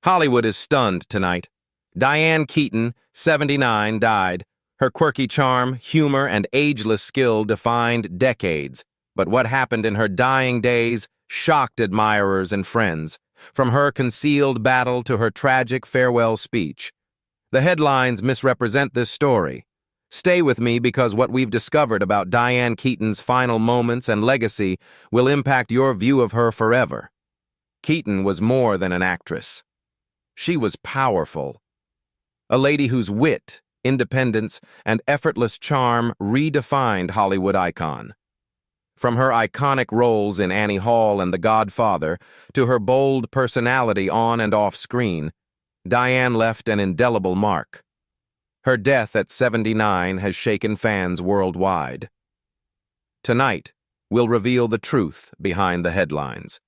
Hollywood is stunned tonight. Diane Keaton, 79, died. Her quirky charm, humor, and ageless skill defined decades. But what happened in her dying days shocked admirers and friends, from her concealed battle to her tragic farewell speech. The headlines misrepresent this story. Stay with me because what we've discovered about Diane Keaton's final moments and legacy will impact your view of her forever. Keaton was more than an actress. She was powerful. A lady whose wit, independence, and effortless charm redefined Hollywood icon. From her iconic roles in Annie Hall and The Godfather to her bold personality on and off screen, Diane left an indelible mark. Her death at 79 has shaken fans worldwide. Tonight, we'll reveal the truth behind the headlines.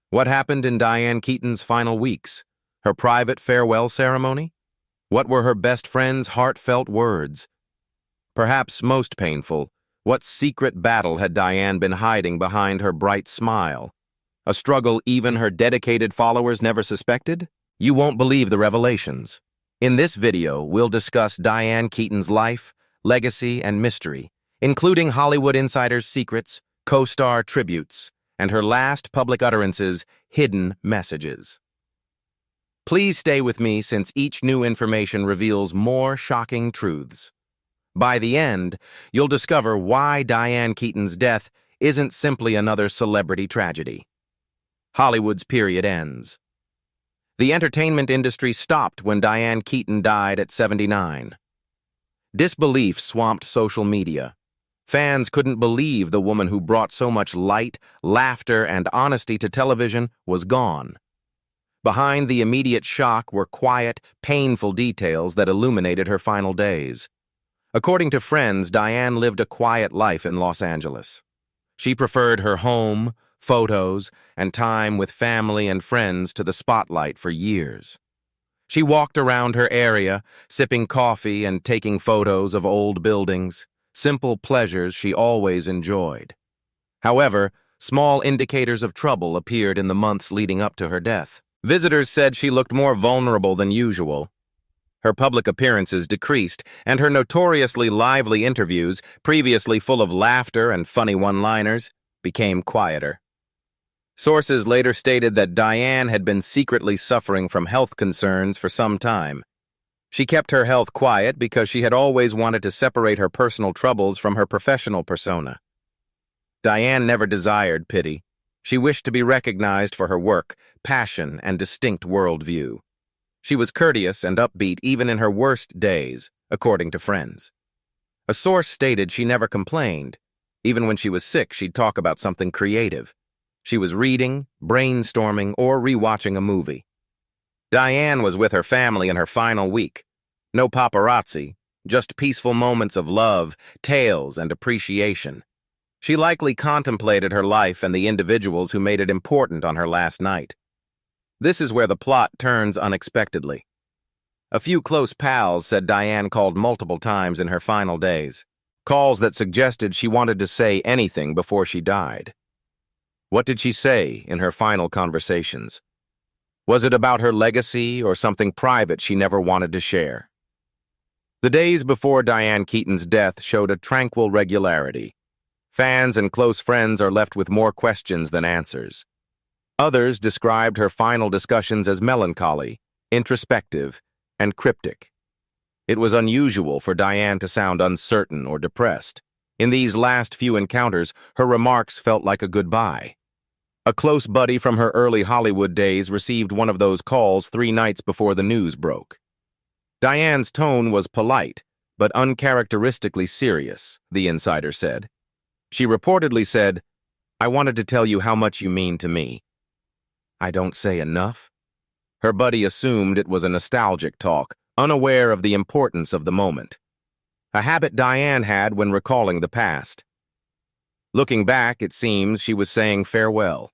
What happened in Diane Keaton's final weeks? Her private farewell ceremony? What were her best friend's heartfelt words? Perhaps most painful, what secret battle had Diane been hiding behind her bright smile? A struggle even her dedicated followers never suspected? You won't believe the revelations. In this video, we'll discuss Diane Keaton's life, legacy, and mystery, including Hollywood insiders' secrets, co-star tributes, and her last public utterances, hidden messages. Please stay with me since each new information reveals more shocking truths. By the end, you'll discover why Diane Keaton's death isn't simply another celebrity tragedy. Hollywood's period ends. The entertainment industry stopped when Diane Keaton died at 79. Disbelief swamped social media. Fans couldn't believe the woman who brought so much light, laughter, and honesty to television was gone. Behind the immediate shock were quiet, painful details that illuminated her final days. According to friends, Diane lived a quiet life in Los Angeles. She preferred her home, photos, and time with family and friends to the spotlight for years. She walked around her area, sipping coffee and taking photos of old buildings, simple pleasures she always enjoyed. However, small indicators of trouble appeared in the months leading up to her death. Visitors said she looked more vulnerable than usual. Her public appearances decreased, and her notoriously lively interviews, previously full of laughter and funny one-liners, became quieter. Sources later stated that Diane had been secretly suffering from health concerns for some time. She kept her health quiet because she had always wanted to separate her personal troubles from her professional persona. Diane never desired pity. She wished to be recognized for her work, passion, and distinct worldview. She was courteous and upbeat even in her worst days, according to friends. A source stated she never complained. Even when she was sick, she'd talk about something creative. She was reading, brainstorming, or rewatching a movie. Diane was with her family in her final week. No paparazzi, just peaceful moments of love, tales, and appreciation. She likely contemplated her life and the individuals who made it important on her last night. This is where the plot turns unexpectedly. A few close pals said Diane called multiple times in her final days, calls that suggested she wanted to say anything before she died. What did she say in her final conversations? Was it about her legacy or something private she never wanted to share? The days before Diane Keaton's death showed a tranquil regularity. Fans and close friends are left with more questions than answers. Others described her final discussions as melancholy, introspective, and cryptic. It was unusual for Diane to sound uncertain or depressed. In these last few encounters, her remarks felt like a goodbye. A close buddy from her early Hollywood days received one of those calls 3 nights before the news broke. Diane's tone was polite, but uncharacteristically serious, the insider said. She reportedly said, "I wanted to tell you how much you mean to me." I don't say enough. Her buddy assumed it was a nostalgic talk, unaware of the importance of the moment. A habit Diane had when recalling the past. Looking back, it seems she was saying farewell.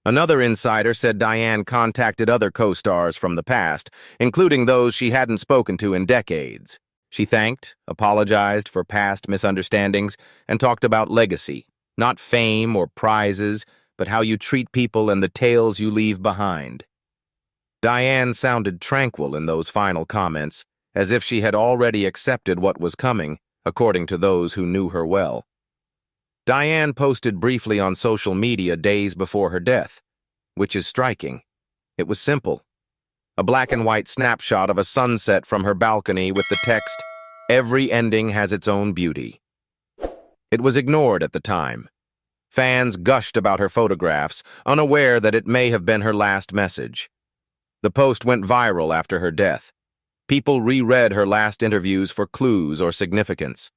Another insider said Diane contacted other co-stars from the past, including those she hadn't spoken to in decades. She thanked, apologized for past misunderstandings, and talked about legacy, not fame or prizes, but how you treat people and the tales you leave behind. Diane sounded tranquil in those final comments, as if she had already accepted what was coming, according to those who knew her well. Diane posted briefly on social media days before her death, which is striking. It was simple. A black and white snapshot of a sunset from her balcony with the text, "Every ending has its own beauty." It was ignored at the time. Fans gushed about her photographs, unaware that it may have been her last message. The post went viral after her death. People reread her last interviews for clues or significance.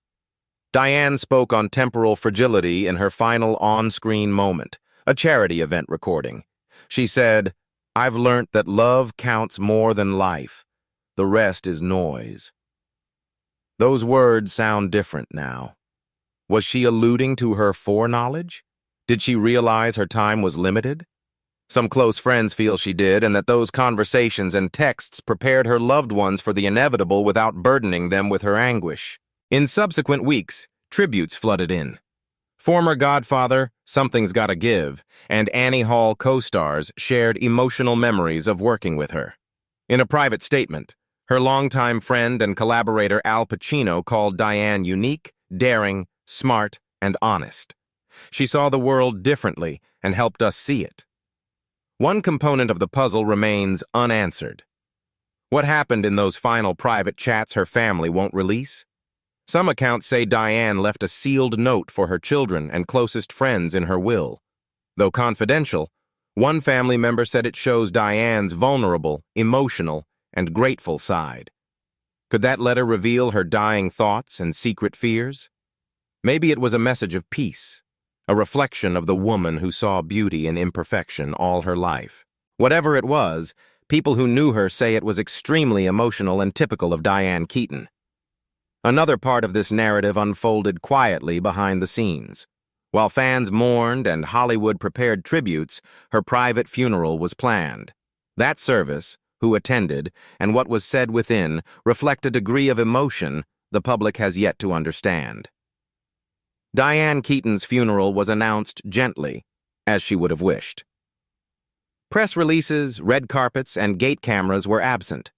Diane spoke on temporal fragility in her final on-screen moment, a charity event recording. She said, "I've learnt that love counts more than life. The rest is noise." Those words sound different now. Was she alluding to her foreknowledge? Did she realize her time was limited? Some close friends feel she did, and that those conversations and texts prepared her loved ones for the inevitable without burdening them with her anguish. In subsequent weeks, tributes flooded in. Former Godfather, Something's Gotta Give, and Annie Hall co-stars shared emotional memories of working with her. In a private statement, her longtime friend and collaborator Al Pacino called Diane unique, daring, smart, and honest. She saw the world differently and helped us see it. One component of the puzzle remains unanswered. What happened in those final private chats her family won't release? Some accounts say Diane left a sealed note for her children and closest friends in her will. Though confidential, one family member said it shows Diane's vulnerable, emotional, and grateful side. Could that letter reveal her dying thoughts and secret fears? Maybe it was a message of peace, a reflection of the woman who saw beauty in imperfection all her life. Whatever it was, people who knew her say it was extremely emotional and typical of Diane Keaton. Another part of this narrative unfolded quietly behind the scenes. While fans mourned and Hollywood prepared tributes, her private funeral was planned. That service, who attended, and what was said within reflect a degree of emotion the public has yet to understand. Diane Keaton's funeral was announced gently, as she would have wished. Press releases, red carpets, and gate cameras were absent.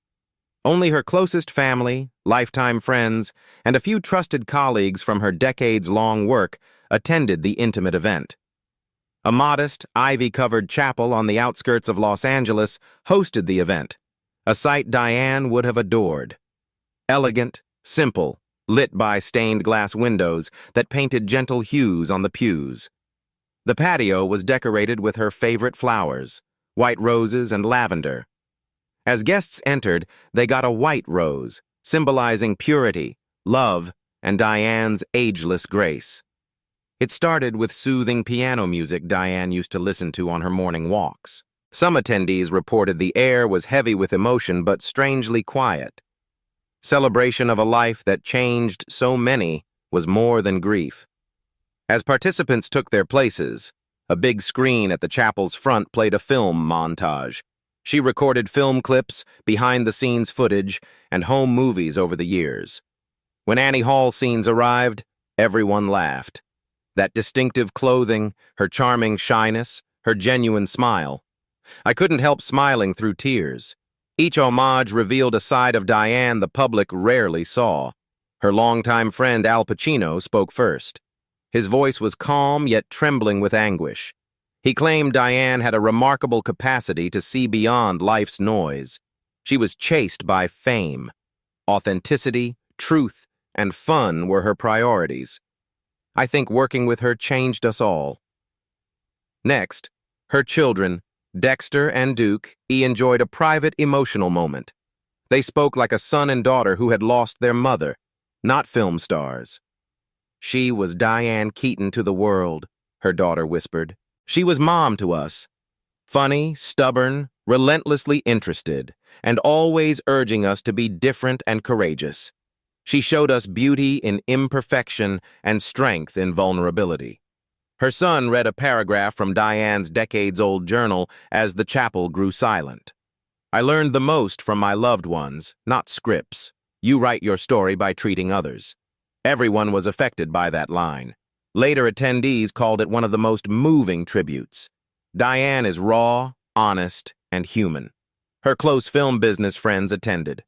Only her closest family, lifetime friends, and a few trusted colleagues from her decades-long work attended the intimate event. A modest, ivy-covered chapel on the outskirts of Los Angeles hosted the event, a sight Diane would have adored. Elegant, simple, lit by stained glass windows that painted gentle hues on the pews. The patio was decorated with her favorite flowers, white roses and lavender. As guests entered, they got a white rose, symbolizing purity, love, and Diane's ageless grace. It started with soothing piano music Diane used to listen to on her morning walks. Some attendees reported the air was heavy with emotion but strangely quiet. Celebration of a life that changed so many was more than grief. As participants took their places, a big screen at the chapel's front played a film montage. She recorded film clips, behind-the-scenes footage, and home movies over the years. When Annie Hall scenes arrived, everyone laughed. That distinctive clothing, her charming shyness, her genuine smile. I couldn't help smiling through tears. Each homage revealed a side of Diane the public rarely saw. Her longtime friend Al Pacino spoke first. His voice was calm yet trembling with anguish. He claimed Diane had a remarkable capacity to see beyond life's noise. She was chased by fame. Authenticity, truth, and fun were her priorities. I think working with her changed us all. Next, her children, Dexter and Duke, enjoyed a private, emotional moment. They spoke like a son and daughter who had lost their mother, not film stars. "She was Diane Keaton to the world," her daughter whispered. "She was mom to us. Funny, stubborn, relentlessly interested, and always urging us to be different and courageous. She showed us beauty in imperfection and strength in vulnerability." Her son read a paragraph from Diane's decades-old journal as the chapel grew silent. "I learned the most from my loved ones, not scripts. You write your story by treating others." Everyone was affected by that line. Later attendees called it one of the most moving tributes. Diane is raw, honest, and human. Her close film business friends attended.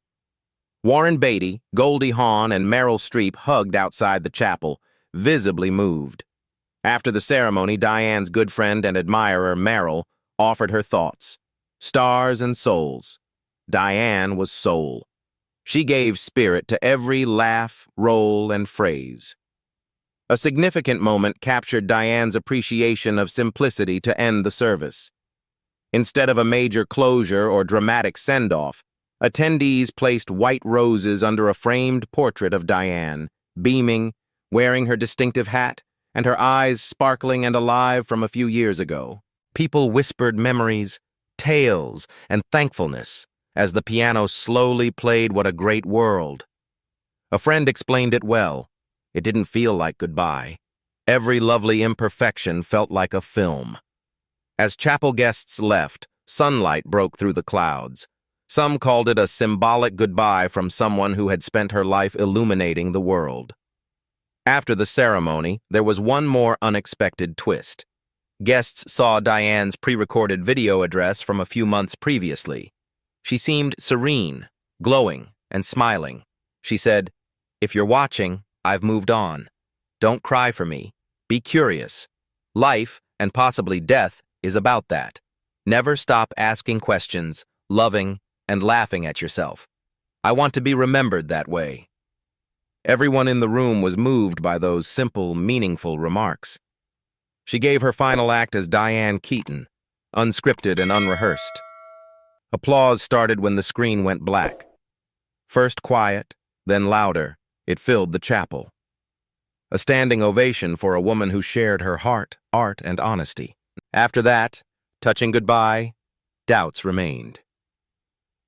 Warren Beatty, Goldie Hawn, and Meryl Streep hugged outside the chapel, visibly moved. After the ceremony, Diane's good friend and admirer, Meryl, offered her thoughts. Stars and souls. Diane was soul. She gave spirit to every laugh, roll, and phrase. A significant moment captured Diane's appreciation of simplicity to end the service. Instead of a major closure or dramatic send-off, attendees placed white roses under a framed portrait of Diane, beaming, wearing her distinctive hat, and her eyes sparkling and alive from a few years ago. People whispered memories, tales, and thankfulness as the piano slowly played What a Great World. A friend explained it well. It didn't feel like goodbye. Every lovely imperfection felt like a film. As chapel guests left, sunlight broke through the clouds. Some called it a symbolic goodbye from someone who had spent her life illuminating the world. After the ceremony, there was one more unexpected twist. Guests saw Diane's pre-recorded video address from a few months previously. She seemed serene, glowing, and smiling. She said, "If you're watching, I've moved on. Don't cry for me. Be curious. Life, and possibly death, is about that. Never stop asking questions, loving, and laughing at yourself. I want to be remembered that way." Everyone in the room was moved by those simple, meaningful remarks. She gave her final act as Diane Keaton, unscripted and unrehearsed. Applause started when the screen went black. First quiet, then louder, it filled the chapel. A standing ovation for a woman who shared her heart, art, and honesty. After that, touching goodbye, doubts remained.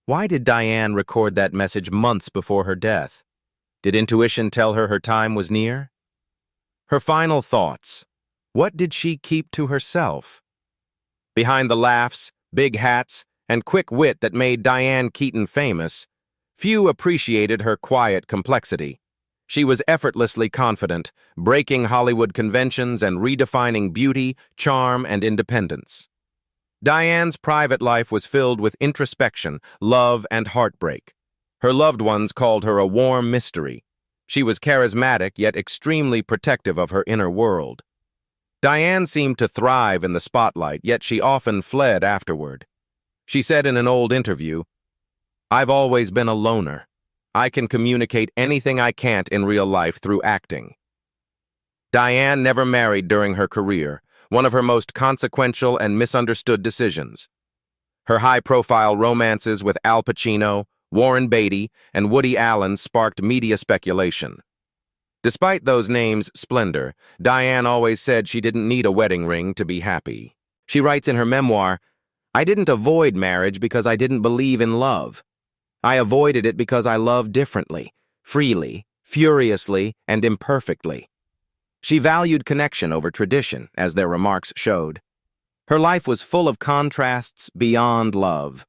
Why did Diane record that message months before her death? Did intuition tell her time was near? Her final thoughts. What did she keep to herself? Behind the laughs, big hats, and quick wit that made Diane Keaton famous, few appreciated her quiet complexity. She was effortlessly confident, breaking Hollywood conventions and redefining beauty, charm, and independence. Diane's private life was filled with introspection, love, and heartbreak. Her loved ones called her a warm mystery. She was charismatic yet extremely protective of her inner world. Diane seemed to thrive in the spotlight, yet she often fled afterward. She said in an old interview, "I've always been a loner. I can communicate anything I can't in real life through acting." Diane never married during her career, one of her most consequential and misunderstood decisions. Her high-profile romances with Al Pacino, Warren Beatty, and Woody Allen sparked media speculation. Despite those names' splendor, Diane always said she didn't need a wedding ring to be happy. She writes in her memoir, "I didn't avoid marriage because I didn't believe in love. I avoided it because I loved differently, freely, furiously, and imperfectly." She valued connection over tradition, as their remarks showed. Her life was full of contrasts beyond love.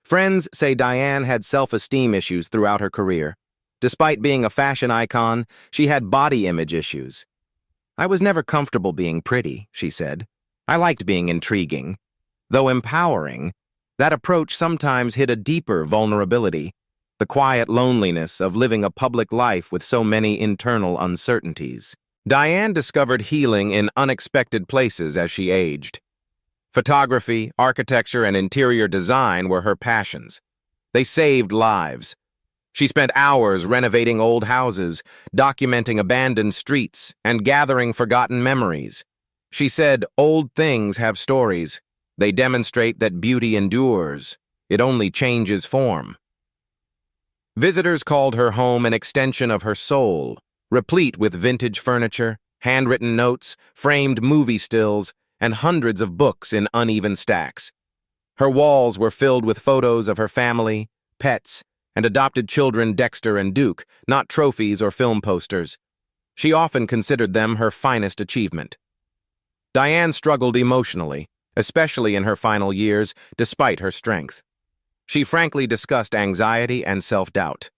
Friends say Diane had self-esteem issues throughout her career. Despite being a fashion icon, she had body image issues. "I was never comfortable being pretty," she said. "I liked being intriguing. Though empowering, that approach sometimes hid a deeper vulnerability, the quiet loneliness of living a public life with so many internal uncertainties." Diane discovered healing in unexpected places as she aged. Photography, architecture, and interior design were her passions. They saved lives. She spent hours renovating old houses, documenting abandoned streets, and gathering forgotten memories. She said, "Old things have stories. They demonstrate that beauty endures. It only changes form." Visitors called her home an extension of her soul, replete with vintage furniture, handwritten notes, framed movie stills, and hundreds of books in uneven stacks. Her walls were filled with photos of her family, pets, and adopted children Dexter and Duke, not trophies or film posters. She often considered them her finest achievement. Diane struggled emotionally, especially in her final years, despite her strength. She frankly discussed anxiety and self-doubt.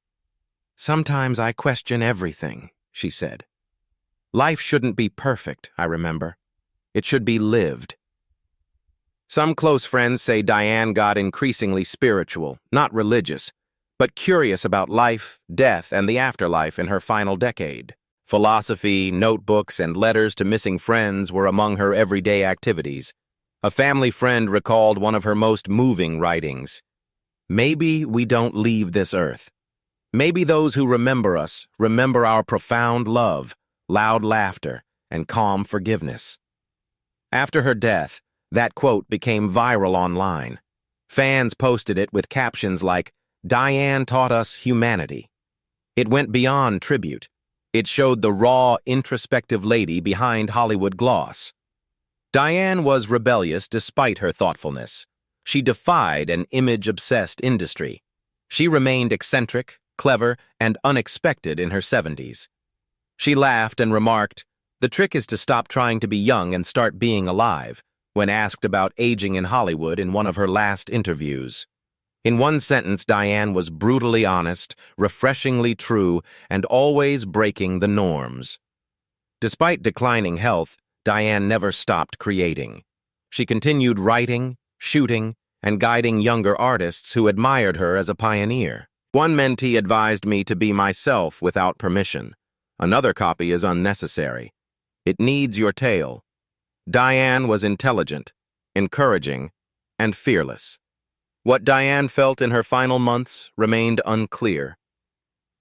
"Sometimes I question everything," she said. "Life shouldn't be perfect, I remember. It should be lived." Some close friends say Diane got increasingly spiritual, not religious, but curious about life, death, and the afterlife in her final decade. Philosophy, notebooks, and letters to missing friends were among her everyday activities. A family friend recalled one of her most moving writings. "Maybe we don't leave this earth. Maybe those who remember us remember our profound love, loud laughter, and calm forgiveness." After her death, that quote became viral online. Fans posted it with captions like, "Diane taught us humanity." It went beyond tribute. It showed the raw, introspective lady behind Hollywood gloss. Diane was rebellious despite her thoughtfulness. She defied an image-obsessed industry. She remained eccentric, clever, and unexpected in her 70s. She laughed and remarked, "The trick is to stop trying to be young and start being alive," when asked about aging in Hollywood in one of her last interviews. In one sentence, Diane was brutally honest, refreshingly true, and always breaking the norms. Despite declining health, Diane never stopped creating. She continued writing, shooting, and guiding younger artists who admired her as a pioneer. One mentee advised me to be myself without permission. Another copy is unnecessary. It needs your tale. Diane was intelligent, encouraging, and fearless. What Diane felt in her final months remained unclear.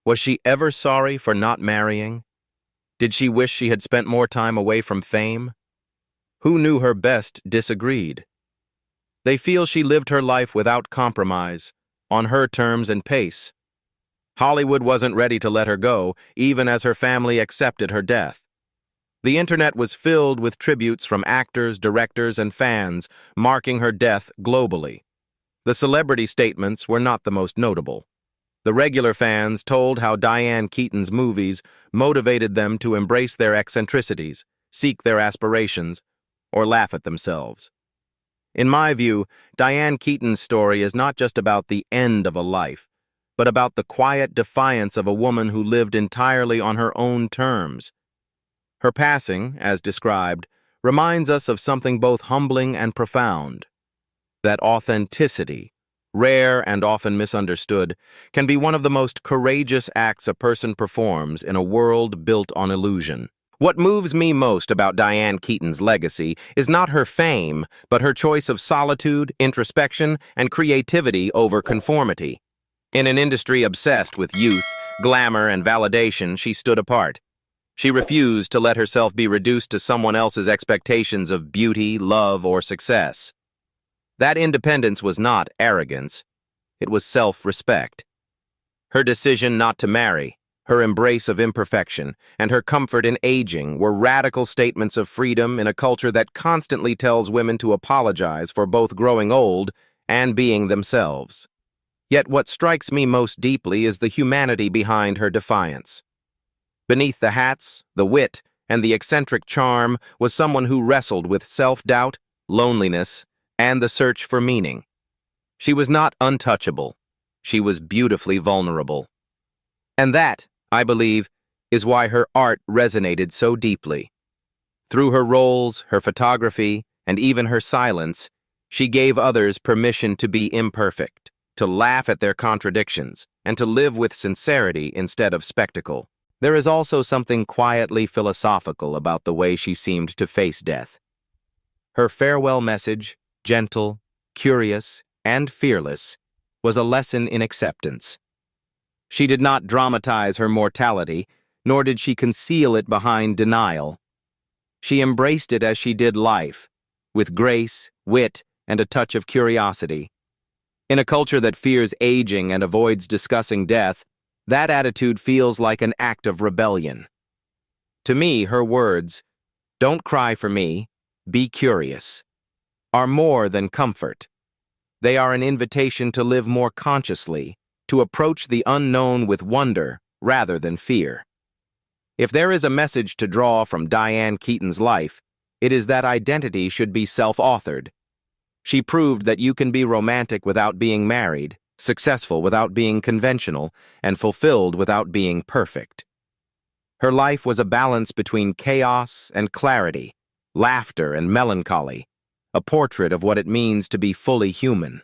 Was she ever sorry for not marrying? Did she wish she had spent more time away from fame? Who knew her best disagreed. They feel she lived her life without compromise, on her terms and pace. Hollywood wasn't ready to let her go, even as her family accepted her death. The internet was filled with tributes from actors, directors, and fans marking her death globally. The celebrity statements were not the most notable. The regular fans told how Diane Keaton's movies motivated them to embrace their eccentricities, seek their aspirations, or laugh at themselves. In my view, Diane Keaton's story is not just about the end of a life, but about the quiet defiance of a woman who lived entirely on her own terms. Her passing, as described, reminds us of something both humbling and profound. That authenticity, rare and often misunderstood, can be one of the most courageous acts a person performs in a world built on illusion. What moves me most about Diane Keaton's legacy is not her fame, but her choice of solitude, introspection, and creativity over conformity. In an industry obsessed with youth, glamour, and validation, she stood apart. She refused to let herself be reduced to someone else's expectations of beauty, love, or success. That independence was not arrogance. It was self-respect. Her decision not to marry, her embrace of imperfection, and her comfort in aging were radical statements of freedom in a culture that constantly tells women to apologize for both growing old and being themselves. Yet what strikes me most deeply is the humanity behind her defiance. Beneath the hats, the wit, and the eccentric charm was someone who wrestled with self-doubt, loneliness, and the search for meaning. She was not untouchable. She was beautifully vulnerable. And that, I believe, is why her art resonated so deeply. Through her roles, her photography, and even her silence, she gave others permission to be imperfect, to laugh at their contradictions, and to live with sincerity instead of spectacle. There is also something quietly philosophical about the way she seemed to face death. Her farewell message, gentle, curious, and fearless, was a lesson in acceptance. She did not dramatize her mortality, nor did she conceal it behind denial. She embraced it as she did life, with grace, wit, and a touch of curiosity. In a culture that fears aging and avoids discussing death, that attitude feels like an act of rebellion. To me, her words, "Don't cry for me, be curious," are more than comfort. They are an invitation to live more consciously, to approach the unknown with wonder rather than fear. If there is a message to draw from Diane Keaton's life, it is that identity should be self-authored. She proved that you can be romantic without being married, successful without being conventional, and fulfilled without being perfect. Her life was a balance between chaos and clarity, laughter and melancholy, a portrait of what it means to be fully human.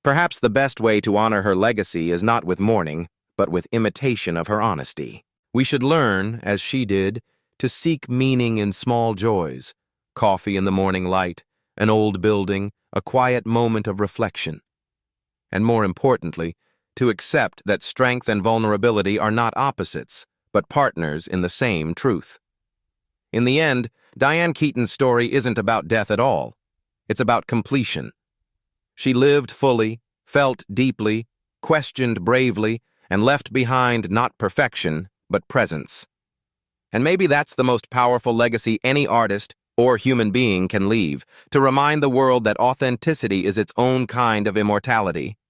Perhaps the best way to honor her legacy is not with mourning, but with imitation of her honesty. We should learn, as she did, to seek meaning in small joys, coffee in the morning light, an old building, a quiet moment of reflection. And more importantly, to accept that strength and vulnerability are not opposites, but partners in the same truth. In the end, Diane Keaton's story isn't about death at all. It's about completion. She lived fully, felt deeply, questioned bravely, and left behind not perfection, but presence. And maybe that's the most powerful legacy any artist or human being can leave, to remind the world that authenticity is its own kind of immortality.